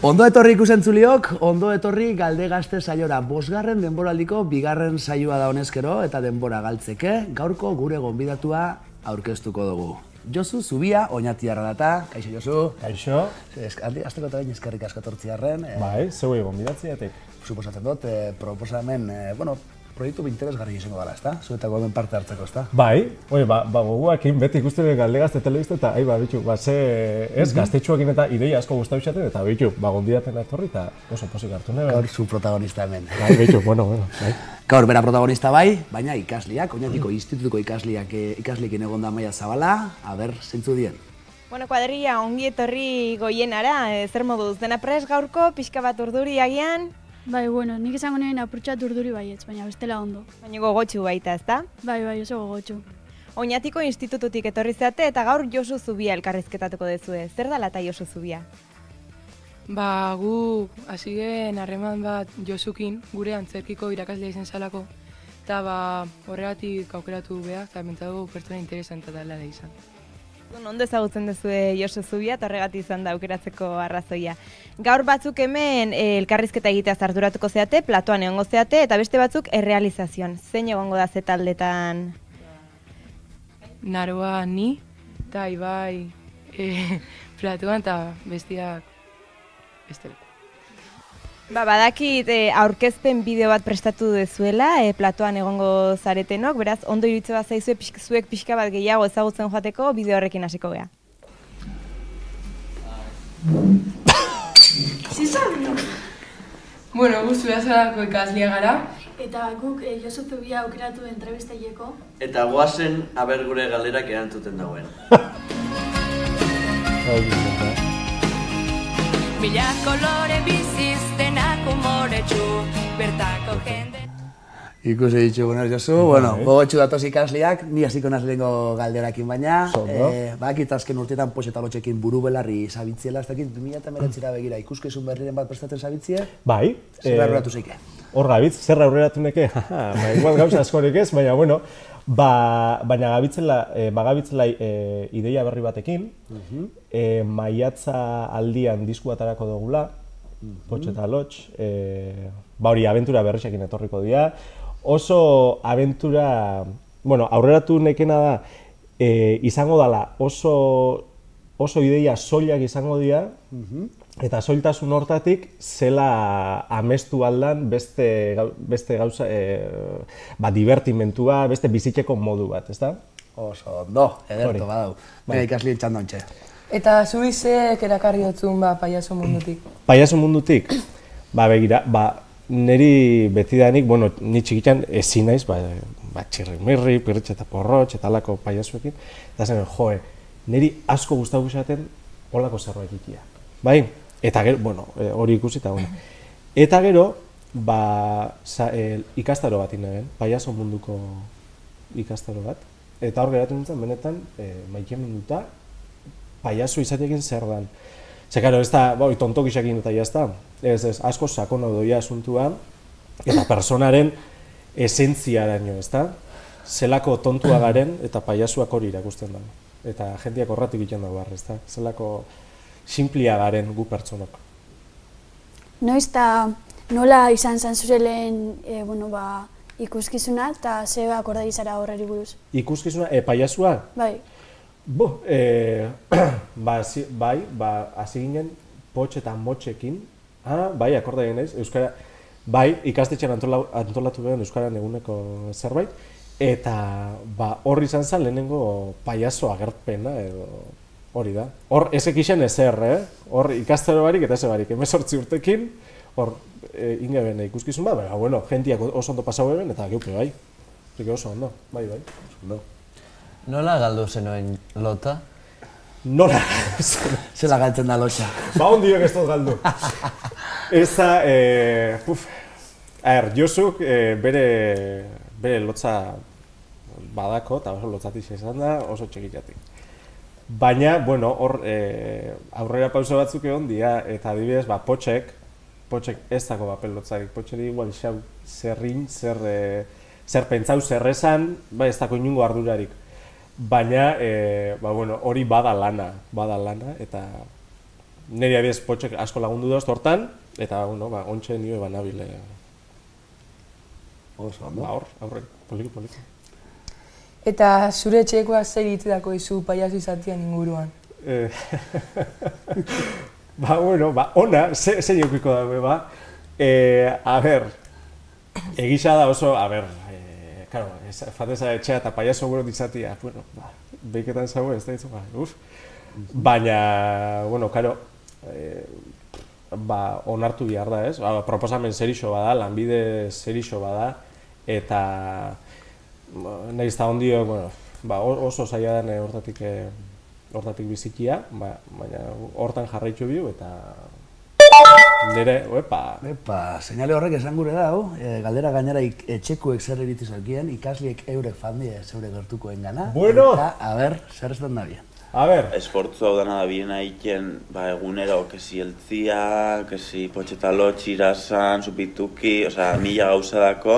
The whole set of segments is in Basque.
Ondo etorri ikusentzuliok, ondo etorri Galde Gazte saiora. 5. denboraldiko 2. saioa da honezkero eta denbora galtzeke, gaurko gure gonbidatua aurkeztuko dugu. Josu Zubia, oinatiarra data. Kaixo, Josu. Kaixo. Azteko eta bain eskerrik asko etortziarren. Bai, zeuei gonbidatziatek. Suposatzen dut, proposamen, proiektu interesgarri izango dela, ezta? Zuetako hemen parte hartzeko, ezta? Bai, goguakin beti ikusten Galde Gazte telebista eta bitu, gaztetxuakin eta ideia asko gustatu izaten eta bitu, gonbidapen etorri eta oso posik hartu neben. Gaur zu protagonista hemen. Bai, bitu, bueno. Gaur bera protagonista bai, baina ikasliak, Oñatiko institutuko ikasleekin egon da Maia Zabala, aber, zeintzu dien? Bueno, kuadrilla, ongi etorri goienara, zer moduz, dena prest gaurko, pixka bat urduri agian? Bai, bueno, nik esango nien apurtxat urduri baietz, baina bestela ondo. Baina gogotxu baita, ezta? Bai, oso gogotxu. Oñatiko institututik etorri zeate eta gaur Josu Zubia elkarrizketatuko dezue. Zer da lata Josu Zubia? Gu hasi gen harreman bat Josukin, gure antzerkiko irakaslea izan zalako, eta horregatik aukeratu behar, eta mentzago pertsona interesanta dela da izan. Ondo ezagutzen dezue Josu Zubia eta horregatik izan da aukeratzeko arrazoia. Gaur batzuk hemen elkarrizketa egitea arduratuko zeate, platoan egongo zeate, eta beste batzuk errealizazioan. Zein egongo da ze taldetan? Naroa ni, eta Ibai platoan eta bestiak bestela. Badakit aurkezpen bideo bat prestatu dezuela, platoan egongo zaretenok, beraz, ondo iruditzen bat zaizue zuek pixka bat gehiago ezagutzen joateko bideo horrekin hasiko gea. Zizan? Bueno, guztu bezalako ikaslia gara. Eta guk Josu Zubia aukeratu entrevistaileko. Eta goazen aber gure galderak erantzuten dagoen. Mila kolore biziz denak umoretsu, bertako jende... Ikusi ditugunez, Josu, gogotxu datoz ikasleak, ni hasiko naz lehenko galderakin baina, badakit azken urteetan pox eta lotxekin buru belarri zabitziela, ez dakit 2019 begira ikuskizun berriren bat prestatzen zabitzie? Bai. Zer aurreratu zeike? Hor gabitz, zer aurreratu neke? Igual gauza askorik ez, baina, baina gabitzela ideia berri batekin, maiatza aldian disku atarako dugula, poch eta lotx, hori abentura berrixekin etorriko dira. Oso abentura, aurreratu nekena da, izango dela oso ideia soilak izango dira, eta soiltasun hortatik zela amestu aldan beste gauza, divertimentua, beste bizitzeko modu bat, ezta? Oso ondo, ederto badau. Baina ikaslien txandontxe. Eta zubizek erakarri dutzun paiaso mundutik? Paiaso mundutik? Begira, niri betidanik, ni txikitan ezin naiz, txirrimirri, pirritxe eta porrotx eta alako paiasuekin, eta zen, niri asko gustatu izaten holako zerbait ikia. Bai? Eta gero, hori ikusi eta Eta gero, ikastaro bat inegen, paiaso munduko ikastaro bat, eta hor geratu nintzen, benetan, maite minuta, paiaso izatekin zer dan. Zekaro, ez da, tontok isakin eta jazta, asko sakon hau doia asuntua, eta personaren esentziaraino, ez da? Zelako tontua garen eta paiasuak hori irakusten dago. Eta jendeak horratik egiten dago barra, ez da? Zelako simplia garen gu pertsonok. Noiz eta nola izan zuzelen ikuskizuna eta ze akorda izara horreri buruz? Ikuskizuna, paiasua? Bai. Hasi ginen potx eta motxekin, akorda egin naiz, euskara, ikastetxean antolatu behar euskaran eguneko zerbait, eta hor izan zen lehenengo paiaso agerpena edo hori da. Hor ezek izan ezer, hor ikastaro barik eta ez barik, 18 urtekin, hor ingeben ikuskizun bat, jentiak oso ondo pasau eben eta geupe bai, oso ondo, bai. Nola galdu zenuen lota? Nola? Zela galtzen da lotxa. Ondiok ez dut galdu. Ez da, Josuk bere lotza badako, eta oso lotzatik izan da, oso txekitatik. Baina, hor aurrera pauso batzuk egon dira, eta adibidez, potxek ez dago papel lotzarik, potxeri igual xau zerrin, zer pentsau, zer esan, ez dako inungo ardurarik. Baina, hori bada lana, eta niri abiez potxek asko lagundu dozt hortan, eta, bueno, ontxe nio eban nabile. Oso, ondo. Hor, aurre, poliki. Eta zure etxekoa zer itzedako izu paiazu izatian inguruan? Ona, zer jokiko dabe, a ber, egisa da oso, claro, fateza etxea eta paiazo gure ditzatia, bueno, behiketan zago ez da itzu, baina, bueno, claro, onartu behar da, ez? Proposamen zerixo bada, lanbide zerixo bada, eta nahiz eta ondio, oso zaila den hortatik bizikia, baina hortan jarraitu bihu, eta nire, seinale horrek esan gure dau, galdera gainera etxekuek zer eritzi zalkien, ikasliek eurek fandie zeure gertukoen gana, eta, a ber, zer ez den da bien. A ber. Esportzu hau dana da biena egiten, egunero, kesi eltzia, kesi potxetalo, txirasan, supituki, mila gauza dako,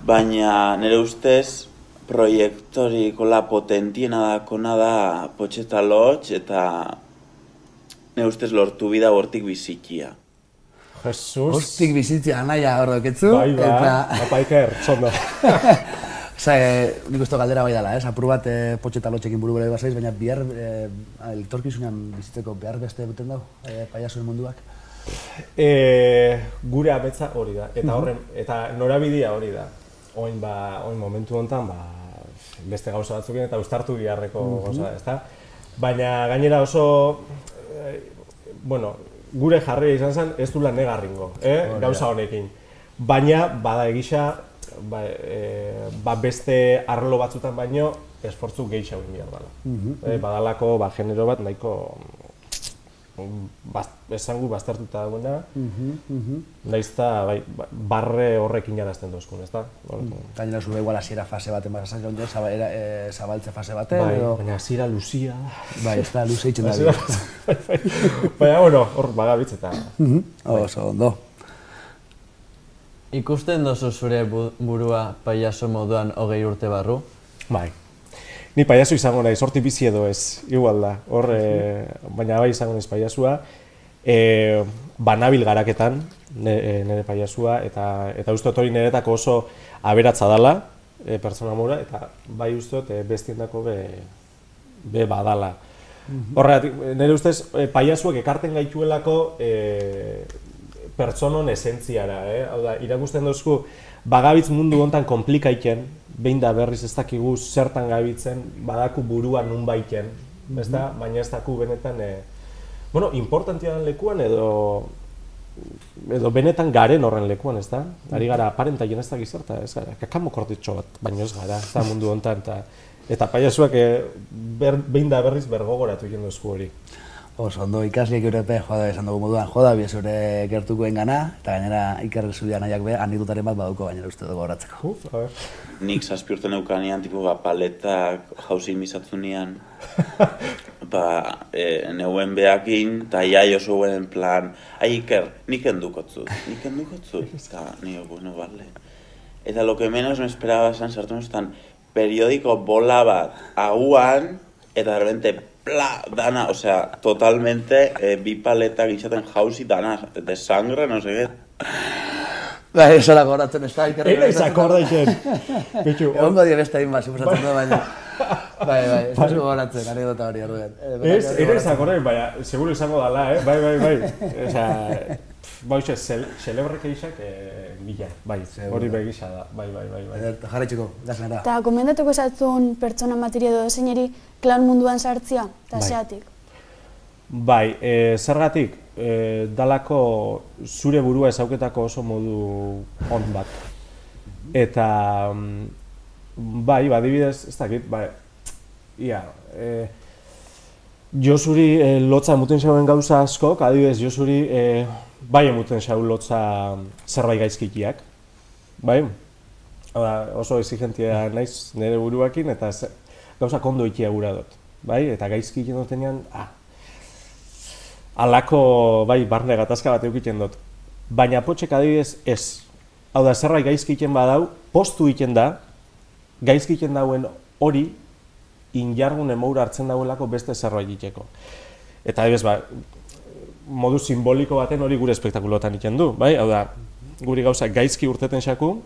baina nire ustez, proiektoriko la potentiena dakona da potxetalotx eta nire ustez lortu bida hortik bizikia. Jesus! Hortik bizitzia naia hor doketzu. Apaiker, txondo. Nik uste galdera bai dela, apur bat potxetalotxekin buru bere basaiz, baina bihar etorkizunean bizitzeko behar beste duten dago, paiazoen munduak? Gure ametza hori da, eta norabidea hori da. Oin momentu honetan, beste gauza batzukin eta ustartu biharreko gauza da, ezta? Baina gainera oso, gure jarria izan zen ez dula negarringo, gauza honekin. Baina, bada egisa, beste arlo batzutan baino, esfortzu gehiago egin behar dela. Badalako, genero bat nahiko esangu baztertuta dagoena, nahiz eta barre horrekin jarazten dozkun, ezta? Gainera zure igual hasiera fase baten bat esan zabaltze fase baten, baina hasiera luzia. Bai, ez da luze itxen da. Baina, hor bagabitz eta... Oso, ondo. Ikusten dozu zure burua paiazo moduan 20 urte barru? Bai. Ni paiazo izango naiz, horti bizi edo ez, igual da. Baina bai izango naiz paiazua. Banabil garaketan, nire paiazua, eta uste hori niretako oso aberatza dala, pertsona mora, eta bai uste bestiendako be badala. Horregatik, nire ustez, paiazuek ekarten gaituelako pertsonon esentziara, hau da, irakusten dozku, bagabitz mundu hontan komplikaiten, behin da berriz ez dakigu zertan gabitzen, badaku burua nun baiten, baina ez daku benetan, importantia den lekuan edo benetan garen horren lekuan, ez da? Ari gara aparentaien ez dakiz zerta, ez gara, kakamo kortitxo bat, baina ez gara, ez da mundu hontan, eta paiazuak behin da berriz bergogoratu egin dozku hori. Oso, ondo ikasliek eurepe joda esan dugu moduan, joda bi zure gertukoen gana, eta gainera ikerre zudia nahiak be, anekdotaren bat baduko gainera uste dugu horatzeko. Nik 7 urte neukanean, paletak jauzi misatzunean, neuen behakin, eta jai oso guen plan, Iker, nik endukotzut, eta nio, bueno, bale. Eta lo que menos me esperaba esan sartu nestan periodiko bola bat aguan, eta de repente, dana, totalmente bi paletak izaten jauzi dana, de sangre, no sé qué. Eso la goratzen ez da, ikerri. Era izakordaiten. Egongo die beste egin bat, suposatzen da, baina. Bai, ez da goratzen, anekdota hori horrean. Era izakordaiten, baina, seguro izango dala, bai. Bauxe, xelebrek egizak bila, bai, hori begisa da, bai. Jarretxeko, gazenera. Eta komendatuko esatzun pertsona materia edo zeineri klaun munduan sartzia, eta zeatik? Bai, zergatik, dalako zure burua ezauketako oso modu on bat. Eta, bai, adibidez, ez dakit, bai, Josuri lotza emuten xauen gauza askok, adibidez, Josuri bai emuten xau lotza zerbait gaizkikiak, bai? Oso exigentia naiz nire buruakin eta gauza kondo ikia gura dut, bai? Eta gaizkiken dutenean, alako, bai, barne gatazka bat eukiten dut. Baina potxek adibidez ez. Hau da, zerbait gaizkiken badau, postu iken da, gaizkiken dauen hori, injargun emoura hartzen dauelako beste zerbait iteko. Eta adibidez, modu simboliko baten hori gure espektakulotan egiten du, bai? Hau da, guri gauza gaizki urteten xaku,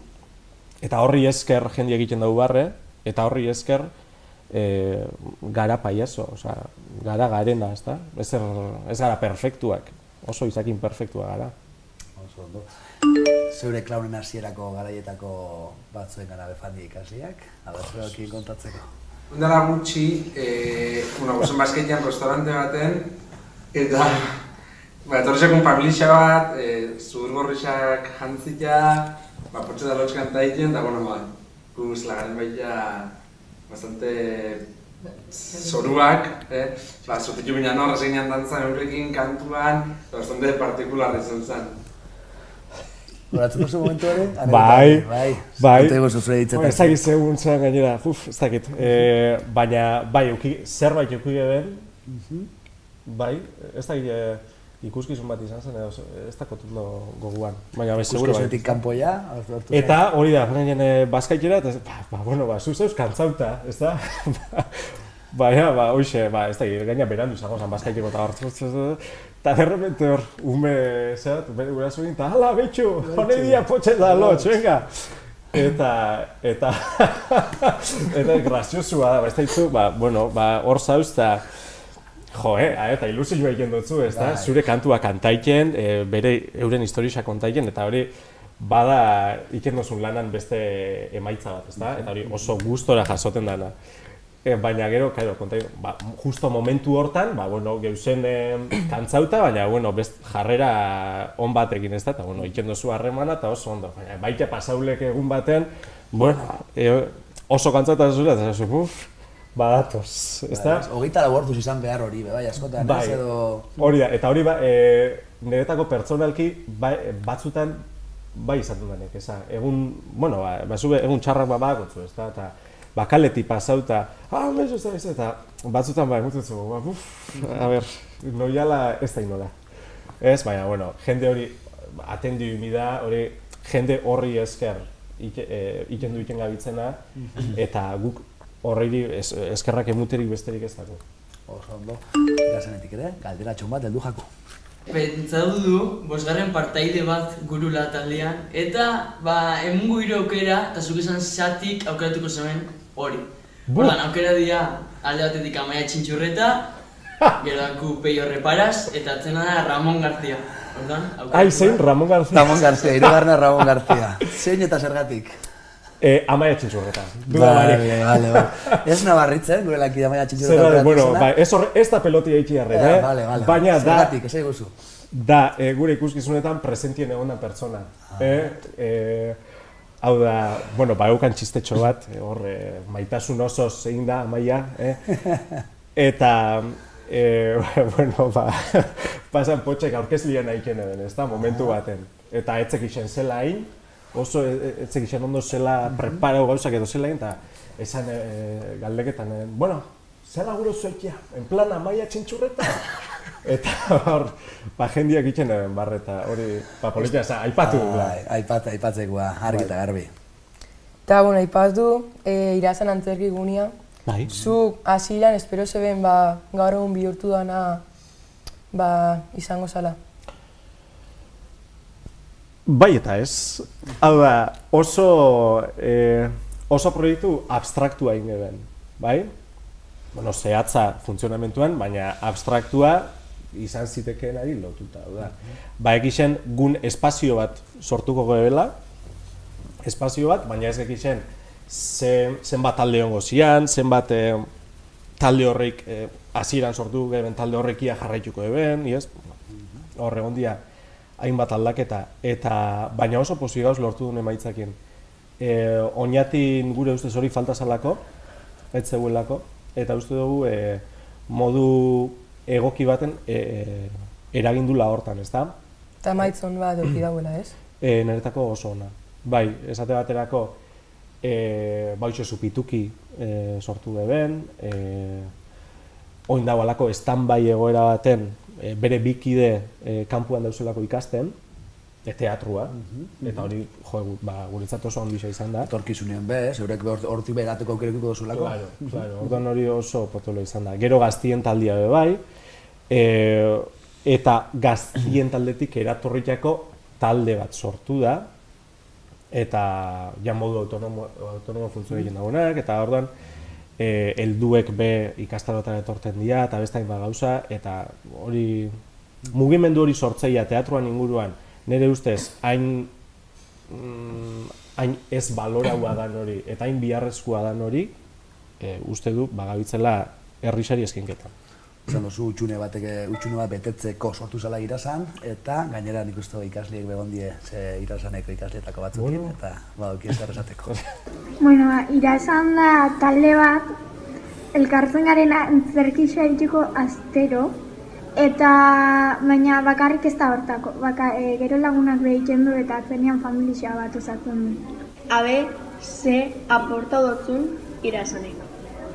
eta horri esker jende egiten dugu barre, eta horri esker gara paiazo, gara garena, ezta? Ez gara perfektuak, oso izakin perfektua gara. Oso ondo. Zeure klaunen hasierako garaietako batzuen gara befandi ikasleak, abertzeokin kontatzeko. Ondara gutxi, gozen bazkeitean restaurante baten, eta etorrizak un pabilixa bat, zurgorrixak jantzita, potxe da lotx kanta egiten, eta guz lagaren baita bastante zoruak, zotitu bina no, reseñan dantzan eurekin kantuan, bastante partikular izan zen. Horatzeko zu momentu hori? Bai. Ego zuzure ditzetak. Ez dakit zegoen zen gainera, ez dakit. Baina, zerbait euki geben, bai, ez dakit ikuskizun bat izan zen, ez dakot ondo goguan. Baina, seguro bai. Ikuskizunetik kanpoia? Eta hori da, bazkaitera, eta zuzeuz kantzauta, ez da? Baina, hoxe, ez dakit, gaina berandu izango zen bazkaiteko eta hor. Eta derrepente hor, ume bere guraso egin, eta hala, betxu, hone dia potxe da lotx, venga! Eta graziosua da, ez da hitzu, hor zauz, eta ilusioa egin dutzu, ez da? Zure kantua kantaiken, bere euren historia kontaiken, eta hori bada iken duzun lanan beste emaitza bat, ez da? Eta hori oso gustora jasoten dana. Baina gero, justo momentu hortan, geuzen kantzauta, baina jarrera on batekin ez da, eta iken duzu harremana eta oso ondo. Baita pasaulek egun baten, oso kantzauta zuzula, eta zazu, badatoz, ez da? Hogeita lau orduz izan behar hori, bai, askotan, ez edo... Hori da, eta hori niretako pertsonalki batzutan bai izan dudanek, eza. Egun txarrak badakotzu, ez da, eta bakaleti pasauta, eta batzutan emututzu, noiala ez da inola. Ez, baina, jende hori atendiu imida, jende horri esker ikendu iken gabitzena, eta guk horri eskerrak emuterik besterik ez dago. Oso ondo, irazenetik ere, galderatxon bat heldu jako. Pentsatu du, 5. partaide bat gurula taldean, eta emungo hiru aukera, eta zuk esan zatik aukeratuko zemen hori. Ordan, aukera dira alde batetik Amaia Txintxurreta, gero daku Peio Reparaz, eta atzena da Ramon García. Zein, Ramon García? Ramon García, hirugarrena Ramon García. Zein eta zergatik? Amaia Txintxurreta. Bale. Ez nabarritzen, gure lankide Amaia Txintxurreta aukeratu ez da pelotia itxi arren, baina da... Zergatik, ez eguzu? Da, gure ikuskizunetan presentien egonan pertsona. Hau da, eukan txistetxo bat, maitasun oso zein da, Amaia, eta, pasan potxek aurkezlian aiken eben, ez da, momentu baten. Eta etzek isen zela hain, oso etzek isen ondo zela preparau gauzak edo zela hain, eta esan galdeketan, zela gure zuekia, en plan Amaia Txintxurreta. Eta hor, jendiak itxen eben barreta, hori, politia, aipatu dugula. Aipatzekoa, argi eta garbi. Eta, aipatu, irazan antzerki gunia. Zuk, hasilan, espero zeben, gaur egun bihurtu dana, izango zala. Bai eta ez. Hau da, oso proiektu abstraktua ingeben, bai? Zehatza funtzionamentuan, baina abstraktua izan zitekeenari lotuta. Egisen gun espazio bat sortuko gebela, espazio bat, baina ez egisen zenbat talde hongo zian, zenbat talde horrek hasieran sortu geben talde horrekia jarraituko eben, hor egon dia hainbat aldaketa, baina oso pozik gauz lortu duen emaitzakin. Oñatin gure ustez hori falta zalako, ez zegoelako, eta uste dugu modu egoki baten eragindula hortan, ez da? Eta maitzon bat eduki dagoela, ez? Niretako oso ona. Bai, esate baterako bautxo zupituki sortu deben, oin dago alako stand-by egoera baten bere bikide kanpuan dauzelako ikasten, teatrua, eta hori, guretzat oso ondisa izan da. Etorkizunean bez, eurek hortik berateko aukerekiko duzulako. Claro, orduan hori oso potolo izan da. Gero gaztien taldia be bai, Eta gaztien taldetik eratorritako talde bat sortu da, eta ja modu autonomo funtzio egin dagoenak, eta orduan helduek be ikastarotara etortzen dira, eta beste hainbat gauza, eta hori mugimendu hori sortzailea teatroan inguruan, nire ustez, hain ez baloraua dan hori, eta hain biharrezkoa dan hori, uste du, bagabitzela herrisari eskinketan. Esan duzu, utxune bat betetzeko sortu zela Irasan, eta gainera nik uste ikasliek begondie Irasaneko ikaslietako batzukin, eta baduki ez esateko. Bueno, Irasan da talde bat, elkartzen garen antzerkixoa egiteko astero, eta baina bakarrik ez da hortako, gero lagunak behiten du eta atzenean familia bat osatzen du. Habe, ze aporta dotzun Irasanek.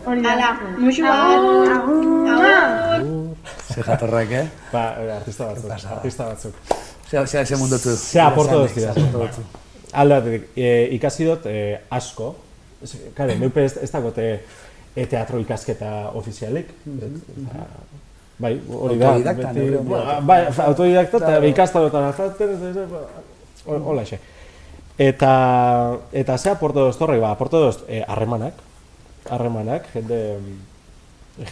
Hala, musu bat! Agur! Ze jatorrak, Ba, artista batzuk. Ze mundotu? Ze aporta doztira. Alde batetik, ikasi dut asko. Kare, neupe ez dagote teatro ikasketa ofizialik. Bai, hori da. Bai, autodidakta eta ikastarotan alzatzen, hola xe. Eta ze aporta doztorrek, aporta dozt harremanak,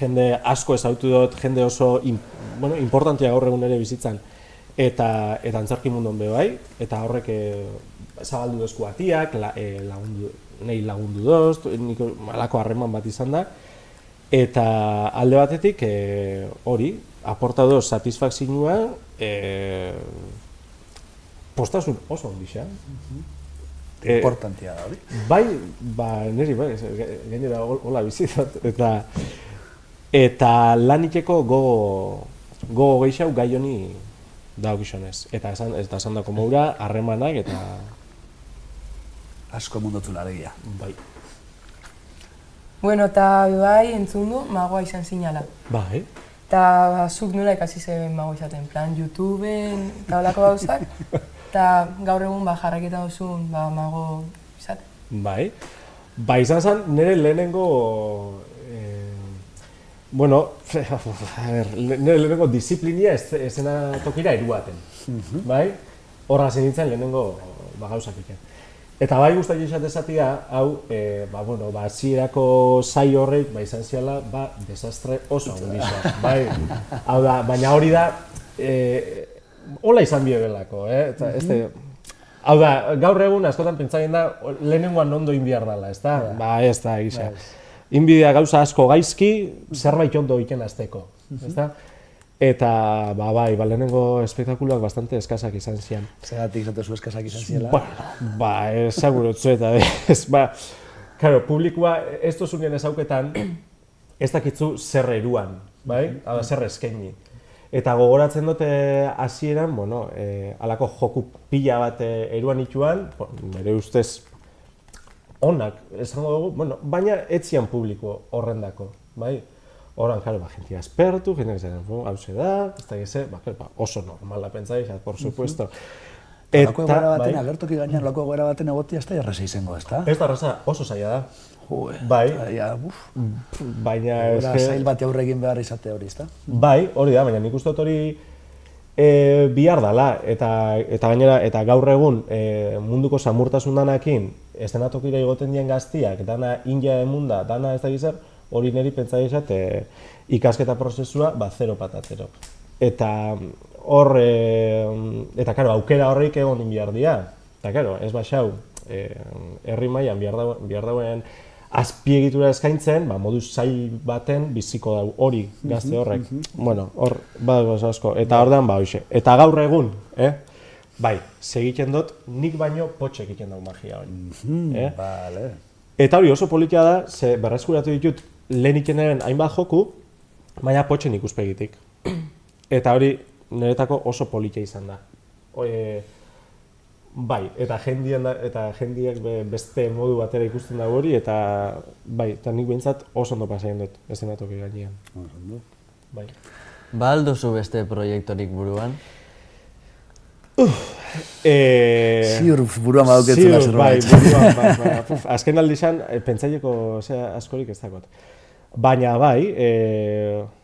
jende asko ezautu dut, jende oso importantia gaur egun ere bizitzan, eta antzerki mundon be bai, eta horrek zabaldu dozku atiak, nahi lagundu dozt, nik alako harreman bat izan da, eta alde batetik hori, aporta doz satisfakzioa, postasun oso ondixea. Importantia da hori. Bai, niri, gainera hola bizitzat, eta lan iteko gogo gehiago gai honi daukizonez. Eta esan dako moura, harremanak eta... Asko mundotu laregia. Bai. Bueno, eta bai entzun du, magoa izan zinala. Bai. Eta zuk nola ikasi zen magoa izaten, plan YouTubeen eta holako gauzak. Eta gaur egun jarraketa duzun mago izate. Bai. Ba izan zen nire lehenengo... nire lehenengo disiplinia esena tokira eruaten. Bai? Horra zen lehenengo gauzak iken. Eta bai guztatik esatezatia, hau, hasierako zai horrek, izan ziala, desastre oso handisa. Bai? Hau da, baina hori da, hola izan biobelako, hau da, gaur egun askotan pentsatzen da lehenengoan ondo inbiar dela, ez da? Ba, ez da, egisa. Inbidea gauza asko gaizki, zerbait ondo iken azteko, ez da? Eta, bai, lehenengo espektakuloak bastante eskasak izan zian. Zeratik zatezu eskasak izan ziela? Segurotzu eta ez, claro, publikoa ez dozunien ezauketan ez dakitzu zer eruan, bai? Hau da, zer eskaini. Eta gogoratzen dute hasieran, halako joku pila bat eruan ituan, nire ustez onak, esango dugu, baina etzian publiko horrendako, bai? Horan, claro, jentia aspertu, jentia esaten, hauze da, ez da gize, oso normala pentsa izat, por supuesto. Lako egoera baten, agertoki gainean, lako egoera baten egotia ez da erraza izango, ez da? Ez da erraza, oso zaila da. Bai, baina zail bat aurre egin behar izate hori, ez da? Bai, hori da, baina nik uste hori bihar dala, eta gainera, eta gaur egun munduko samurtasun danakin, estenatokira igoten dien gaztiak, dana india emunda, dana ez da gizar, hori niri pentsa izat ikasketa prozesua, zero patatero. Eta hor, eta karo, aukera horreik egon bihar dira, eta karo, ez baxau, herri mailan bihar dauen azpiegitura eskaintzen, modu zail baten biziko dau hori gazte horrek. Bueno, hor, badago asko, eta ordean hoxe. Eta gaur egun, bai, segiten dut, nik baino potxe egiten dau magia hori. Eta hori oso politia da, ze berreskuratu ditut lehen ikenaren hainbat joku, baina potxen ikuspegitik. Eta hori niretako oso politia izan da. Bai, eta jendiak beste modu batera ikusten dago hori, eta bai, eta nik behintzat oso ondo pasaien dut estenatoki gainean. Bai. Ba alduzu beste proiektorik buruan? Ziur buruan badauketzen da zerbait. Bai, buruan, azken aldizan, pentsaileko askorik ez dakot. Baina bai,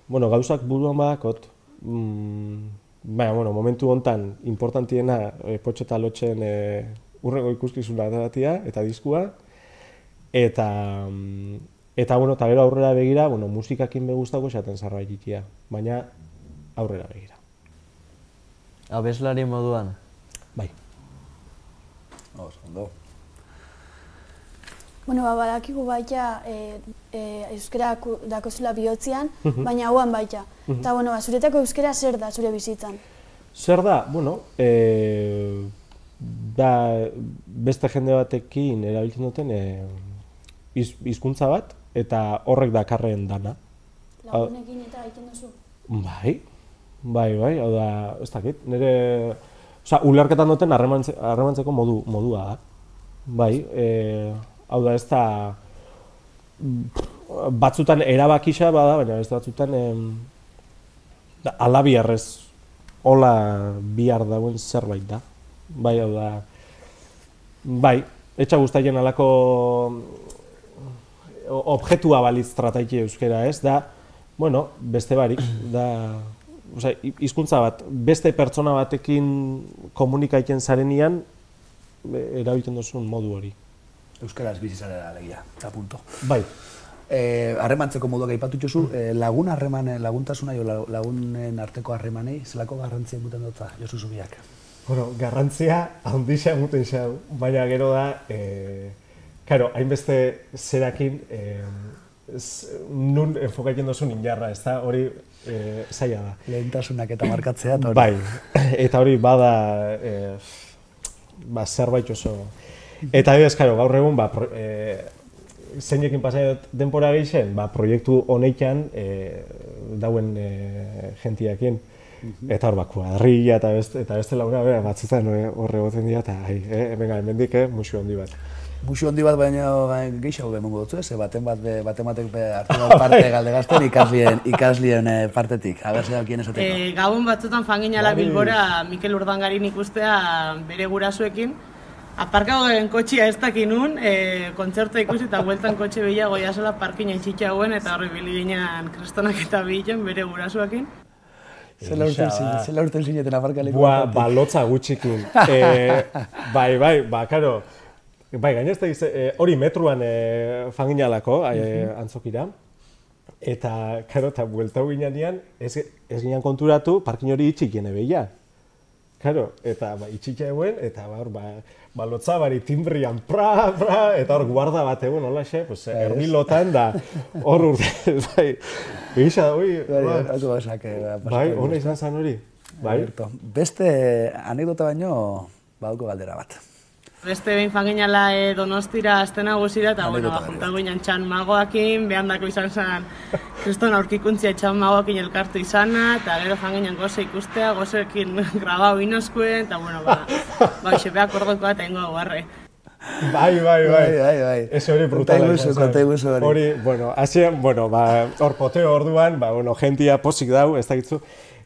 gauzak buruan badakot, baina, bueno, momentu hontan importantiena Potxe eta Lotxen urrengo ikuskizuna ateratia eta diskua, eta bueno, eta gero aurrera begira, bueno, musikakin be gustako esaten zerbait ikia, baina aurrera begira. Abeslari moduan? Bai. Ondo. Bueno, badakigu baita euskera dakozula bihotzian, baina hauan baita. Eta, bueno, zuretako euskera zer da zure bizitzan? Zer da? Bueno, beste jende batekin erabiltzen duten hizkuntza bat, eta horrek dakarren dana. Lagunekin eta egiten duzu? Bai, hau da, ez dakit, nire... Osa, ulerketan duten harremantzeko modua da. Bai, hau da, ez da... Batzutan erabakisa bada, baina ez batzutan... Ala biharrez, hola bihar dauen zerbait da. Bai, hau da... Bai, etxa guztaien alako... Objetua balitz trataiki euskera, ez? Da, bueno, beste barik, da... Hizkuntza bat, beste pertsona batekin komunikaiten zarenean erabiltzen duzun modu hori. Euskaraz bizi zarela alegia, eta punto. Bai. Harremantzeko moduak aipatu dituzu, lagun harremanen, laguntasuna jo lagunen arteko harremanei, zelako garrantzia emuten dutza, Josu Zubiak? Bueno, garrantzia handixa emuten xau, baina gero da, karo, hainbeste zerakin, nun enfokatzen duzun injarra, ez da, hori zaila da. Lehentasunak eta markatzea, eta hori. Bai, eta hori bada zerbait oso. Eta ez, karo, gaur egun, zeinekin pasai denbora gehien, proiektu honetan dauen jentiakin. Eta hor, kuadrilla eta beste launa, batzutan horre goten dira, eta hemendik, musu handi bat. Musu handi bat baina gehiago bemungo dutzu, ze baten batek hartu dut parte Galdegazten ikaslien partetik. Aber zer daukien esateko. Gabon batzutan fanginala Bilbora Mikel Urdangarin ikustea bere gurasuekin. Aparkagoen kotxia ez dakinun, kontzertua ikusi eta bueltan kotxe bila goiasola parkina itxitxa hauen eta horri bili ginen kristonak eta bilen bere gurasuekin. Zela urten zineten aparkaleko batetik. Lotza gutxikin. Karo, gainezta hori metruan fanginalako antzokira. Eta, karo, eta bueltau ginean ez ginen konturatu parkin hori itxikien ebeia. Karo, eta itxikea eguen, eta lotza bari timbrian eta hor guarda bat egun, hola xe, erdilotan da hor urte, egisa da, hona izan zen hori. Beste anekdota baino, baduko galdera bat. Beste behin fanginala Donostira azten nagusira, eta juntago ginen txan magoakin, behandako izan zen kriston aurkikuntzia txan magoakin elkartu izana, eta gero fanginen goze ikustea, gozeekin grabau inoskuen, eta xepeak ordokoa eta ingo guarre. Bai. Ez hori brutala izan zen. Hori, hasien, hor poteo orduan, jentia posik dau, ez dakitzu,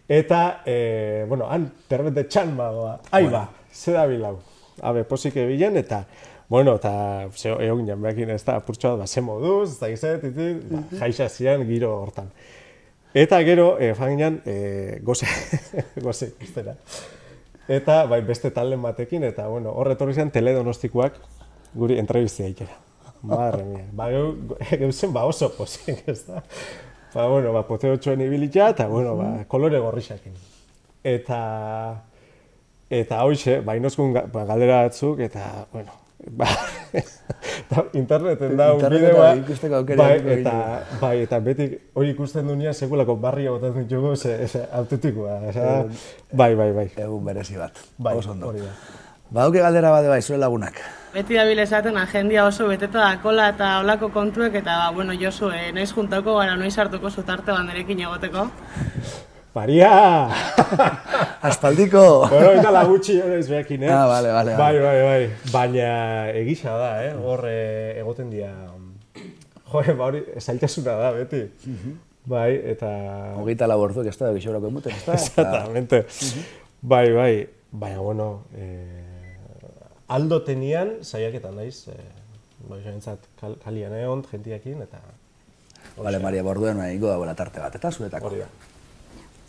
eta, han, terbete txan magoa, ze da bilau. Posik ebilen, eta, egon ginen behakin ez da, apurtxoa bat, ze moduz, ez da gizet, jaixa zian giro hortan. Eta gero, fanginan, goze ikustera. Eta, beste talen batekin, eta, hor etorri zen teledonostikoak guri entrevistia ikera. Madre mia. Geuzen, oso posik, ez da. Poteo txoen ibilitza, eta, kolore gorrixakin. Eta hoxe, inozkun galdera batzuk, eta, interneten da un bideoa, eta beti hori ikusten dunia sekulako barri egoten ditugu, autentikoa. Bai. Egun berezi bat, oso ondo. Baduke galdera bat zure lagunak. Beti dabil esaten, agendia oso beteta dakola eta olako kontuek, eta, Josu, noiz juntauko gara, noiz hartuko zutarte banderekin egoteko. Maria! Aspaldiko! Eta lagutxi hori izbeakin, Bale. Bai. Baina egisa da, hor egoten dira... hori, zailtasuna da, beti. Bai, eta... Hogeita labortuak ez da, egixorako emuten, ez da? Exactamente. Bai. Baina, aldo tenian, zaiaketan daiz, kalian egon, gentiakin, eta... Bale, Maria, borduen ingo dagoela tarte bat, eta zuretako.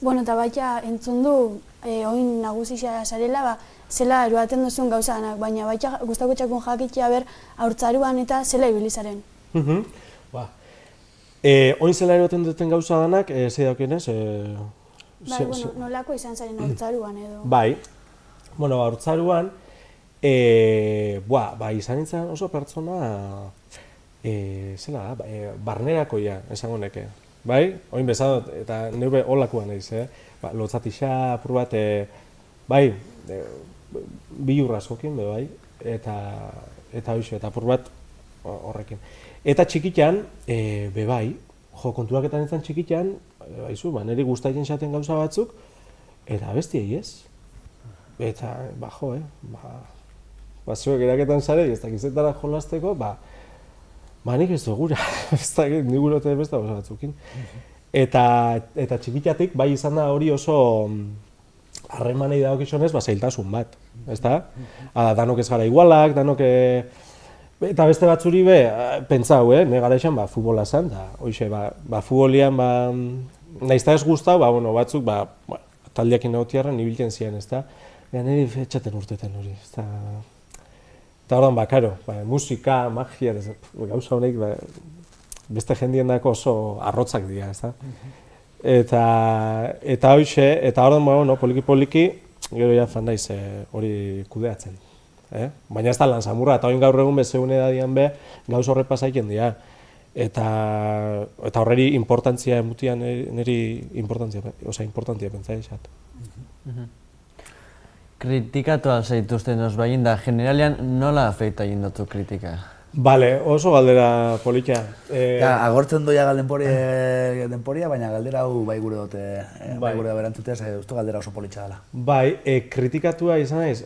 Bueno, eta baita entzun du, oin nagusisia zarela, zela eroaten duzun gauza danak, baina baita gustako txakun jakitea ber haurtzaruan eta zela ibilizaren. Oin zela eroaten duten gauza danak, zei daukenez? Bai, bueno, nolako izan zaren haurtzaruan edo? Bai, bueno, haurtzaruan, izan nintzen oso pertsona, zela, barnerakoia, esango neke. Bai, oin bezadot, eta neube holakoan naiz, lotzatixa, apur bat, bai, bilurra askokin, bai, eta hoxe, eta apur bat horrekin. Eta txikitan, bai, kontuaketan nintzen txikitan, baizu, niri gustatzen zaten gauza batzuk, eta bestiei ez. Eta, zuek eraketan zare, ez dakizetara jolasteko, nik ez dugura, ez dakit, nik gurote besta gauza batzukin. Eta txikitatik, bai izan da hori oso harremanei dagokizunez, zailtasun bat, ezta? Danok ez gara igualak, danok... Eta beste batzuri pentsau, ne gara izan, futbola zan, da, hoxe, futbolian, nahizta ez guztau, batzuk, taldeakin nautiarren ibiltzen ziren, ezta? Niri etxaten urteten hori, ezta? Eta horren, karo, musika, magia, gauza honek, beste jendien dako oso arrotzak dira, ezta? Eta hoxe, eta horren, poliki-poliki, gero ja fan daiz hori kudeatzen. Baina ez da lan samurra, eta oin gaur egun bezeune dadian gauz horre pasaiken dira. Eta horreri importantzia emutian, niri importantzia pentsa esat. Kritikatu alzaituzten osbain da, generalian nola afeita egin dutu kritika? Bale, oso galdera politia. Agortzen doia denporia, baina galdera hau bai gure dute, bai gure berantzuteaz, uste galdera oso politxa dela. Bai, kritikatua izan naiz,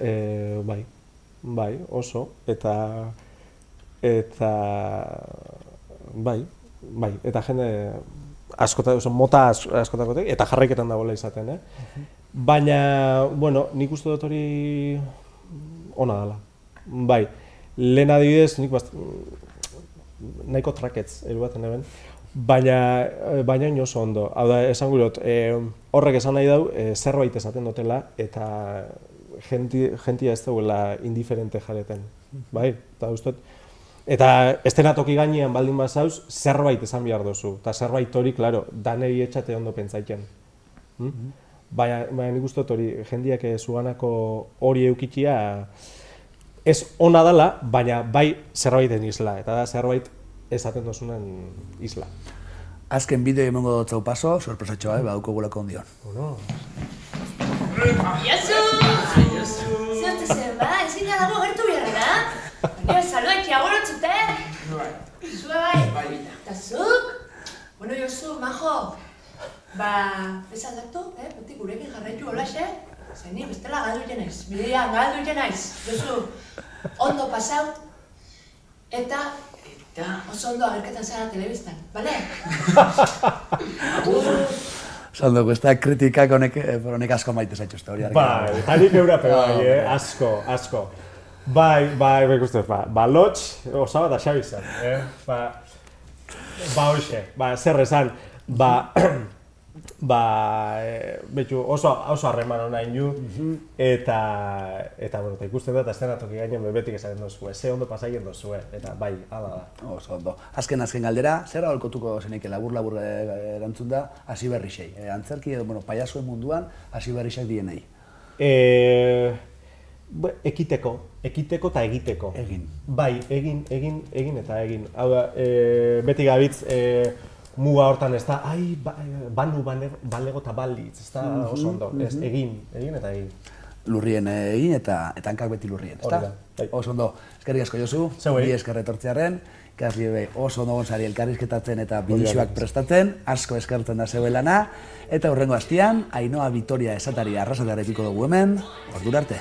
bai, oso, eta jende mota askotakotek, eta jarraiketan dagoela izaten, Baina, nik uste dut hori ona dela. Bai, lehen adibidez, nik nahiko traketz erubaten eben, baina oso ondo. Hau da, esan gurot, horrek esan nahi dau, zerbait esaten dutela, eta jentia ez dauela indiferente jareten, bai? Eta estenatoki gainean baldin bazauz, zerbait esan behar duzu, eta zerbait hori, klaro, daneri etxate ondo pentsaiken. Baina nik uste dut hori, jendiak zuganako hori eukitia, ez ona dela, baina bai zerbaiten isla, eta da zerbait esaten duzunen isla. Azken bideo emango dut zau paso, sorpresatxoa, bauko gulako ondion. Iosu! Zertu zen, ezin da dago gertu biharrena? Baina, saluak agorotzute? Zue bai? Eta zuk? Bueno, Iosu, majo, ez aldatu, beti gurekin jarraitu holaxe? Zaini, bestela galdu iten naiz, bidean galdu iten naiz. Iosu, ondo pasau, eta oso ondo agerketan zara telebistan, bale? Zaldoko, ez da kritikak honek asko maite zaituzte hori. Bai, harik eurape bai, asko. Bai, ikusten, lotx, osaba eta xabi zen. Hoxe, zer esan, oso harreman hona inu, eta ikusten da, eta estenatoki gainean bebetik esaten dozue, ze ondo pasaien dozue, eta bai, hala da. Oso ondo. Azken galdera, zer aholkotuko zeneike labur erantzun da, hasi berrixei. Antzerki edo, paiasuen munduan, hasi berrixak dienei. Ekiteko eta egiteko. Egin. Bai, egin eta egin. Hau da, beti gabitz, muga hortan ez da, banu balego eta balitz, ez da oso ondo, egin eta egin. Lurrien egin eta hankak beti lurrien, ez da? Oso ondo, eskerrik asko Josu, bi esker etortzearen, ikasle oso ondo gonzari elkarrizketatzen eta bideoak prestatzen, asko eskertzen da zeue lana, eta hurrengo hastian, Ainhoa Vitoria esatari arrasatea repiko dugu hemen, ordura arte.